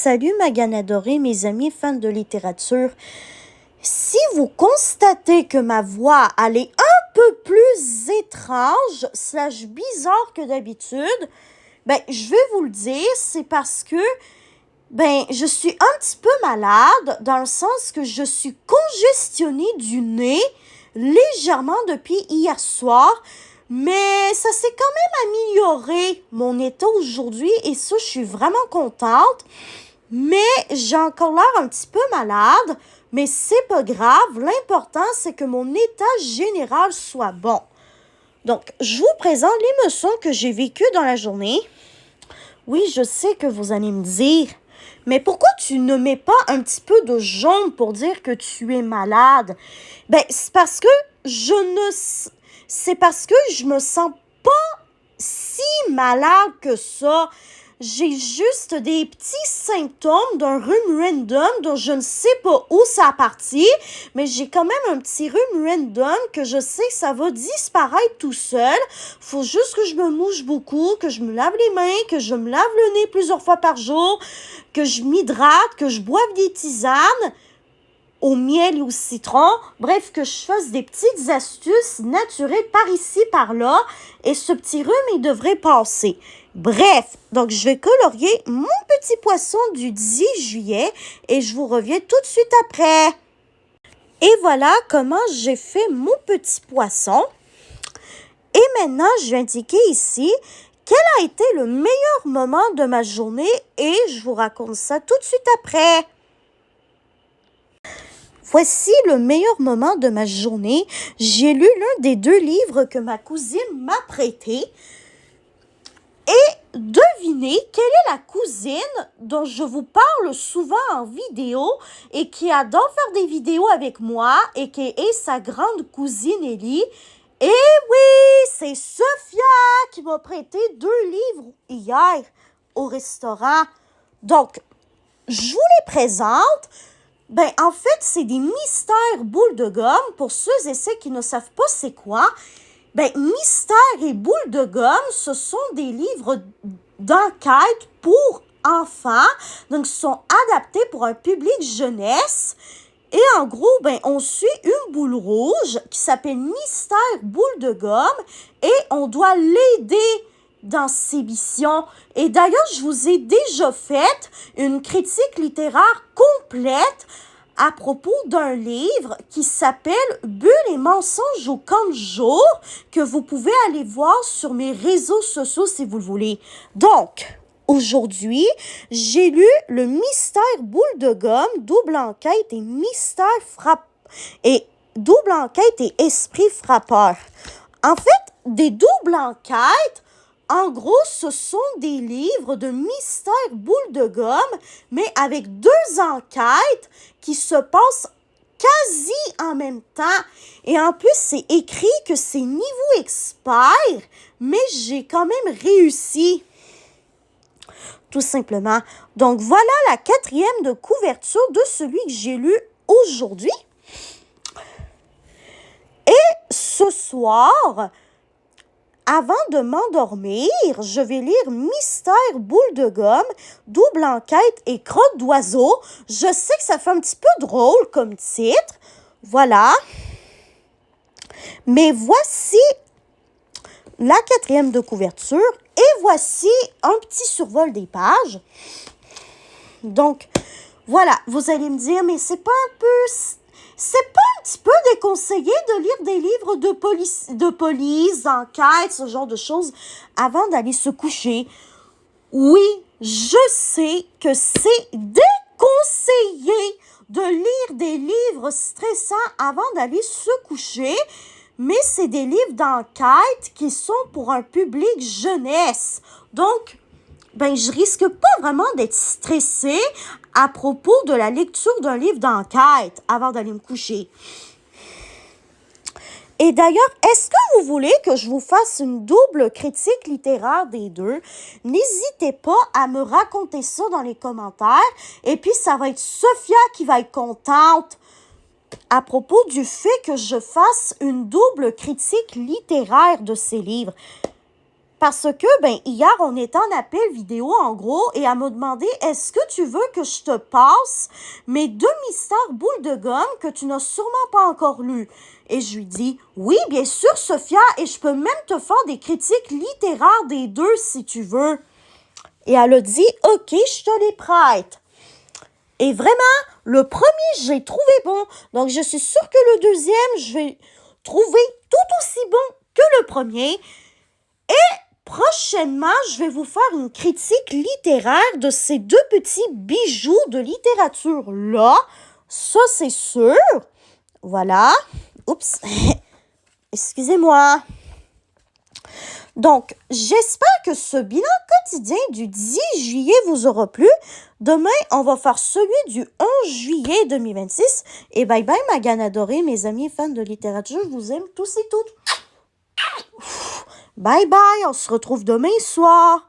Salut Magane adorée, mes amis fans de littérature. Si vous constatez que ma voix elle est un peu plus étrange / bizarre que d'habitude, je vais vous le dire, c'est parce que je suis un petit peu malade dans le sens que je suis congestionnée du nez légèrement depuis hier soir. Mais ça s'est quand même amélioré, mon état aujourd'hui, et ça, je suis vraiment contente. Mais j'ai encore l'air un petit peu malade, mais c'est pas grave. L'important, c'est que mon état général soit bon. Donc, je vous présente l'émotion que j'ai vécue dans la journée. Oui, je sais que vous allez me dire, mais pourquoi tu ne mets pas un petit peu de jaune pour dire que tu es malade? C'est parce que je me sens pas si malade que ça. J'ai juste des petits symptômes d'un rhume random dont je ne sais pas où ça a parti, mais j'ai quand même un petit rhume random que je sais que ça va disparaître tout seul. Faut juste que je me mouche beaucoup, que je me lave les mains, que je me lave le nez plusieurs fois par jour, que je m'hydrate, que je boive des tisanes au miel et au citron, bref, que je fasse des petites astuces naturelles par ici, par là, et ce petit rhume, il devrait passer. Bref, donc je vais colorier mon petit poisson du 10 juillet et je vous reviens tout de suite après. Et voilà comment j'ai fait mon petit poisson. Et maintenant, je vais indiquer ici quel a été le meilleur moment de ma journée et je vous raconte ça tout de suite après. Voici le meilleur moment de ma journée. J'ai lu l'un des 2 livres que ma cousine m'a prêté. Et devinez quelle est la cousine dont je vous parle souvent en vidéo et qui adore faire des vidéos avec moi et qui est sa grande cousine Ellie. Et oui, c'est Sophia qui m'a prêté 2 livres hier au restaurant. Donc, je vous les présente. En fait, c'est des mystères boules de gomme. Pour ceux et celles qui ne savent pas c'est quoi, mystères et boules de gomme, ce sont des livres d'enquête pour enfants. Donc, ils sont adaptés pour un public jeunesse. Et en gros, on suit une boule rouge qui s'appelle Mystère boule de gomme et on doit l'aider dans ses missions. Et d'ailleurs, je vous ai déjà fait une critique littéraire complète à propos d'un livre qui s'appelle Bulles et mensonges au camp de jour que vous pouvez aller voir sur mes réseaux sociaux si vous le voulez. Donc, aujourd'hui, j'ai lu le Mystère boule de gomme, double enquête et double enquête et esprit frappeur. En fait, des doubles enquêtes, en gros, ce sont des livres de mystères boules de gomme, mais avec 2 enquêtes qui se passent quasi en même temps. Et en plus, c'est écrit que c'est niveau expert, mais j'ai quand même réussi. Tout simplement. Donc, voilà la 4e de couverture de celui que j'ai lu aujourd'hui. Et ce soir, avant de m'endormir, je vais lire Mystère boule de gomme, double enquête et crotte d'oiseau. Je sais que ça fait un petit peu drôle comme titre. Voilà. Mais voici la 4e de couverture et voici un petit survol des pages. Donc, voilà, vous allez me dire, mais c'est pas un petit peu déconseillé de lire des livres de police, d'enquête, ce genre de choses, avant d'aller se coucher. Oui, je sais que c'est déconseillé de lire des livres stressants avant d'aller se coucher, mais c'est des livres d'enquête qui sont pour un public jeunesse. Donc, je risque pas vraiment d'être stressée à propos de la lecture d'un livre d'enquête avant d'aller me coucher. Et d'ailleurs, est-ce que vous voulez que je vous fasse une double critique littéraire des 2? N'hésitez pas à me raconter ça dans les commentaires. Et puis, ça va être Sophia qui va être contente à propos du fait que je fasse une double critique littéraire de ces livres. Parce que, ben, hier, on était en appel vidéo, en gros, et elle m'a demandé, est-ce que tu veux que je te passe mes 2 mystères boules de gomme que tu n'as sûrement pas encore lus? Et je lui dis, oui, bien sûr, Sophia, et je peux même te faire des critiques littéraires des 2 si tu veux. Et elle a dit, ok, je te les prête. Et vraiment, le premier, j'ai trouvé bon. Donc, je suis sûre que le deuxième, je vais trouver tout aussi bon que le premier. Prochainement, je vais vous faire une critique littéraire de ces 2 petits bijoux de littérature-là. Ça, c'est sûr. Voilà. Oups. Excusez-moi. Donc, j'espère que ce bilan quotidien du 10 juillet vous aura plu. Demain, on va faire celui du 11 juillet 2026. Et bye bye, ma gagne adorée, mes amis fans de littérature. Je vous aime tous et toutes. Bye bye, on se retrouve demain soir.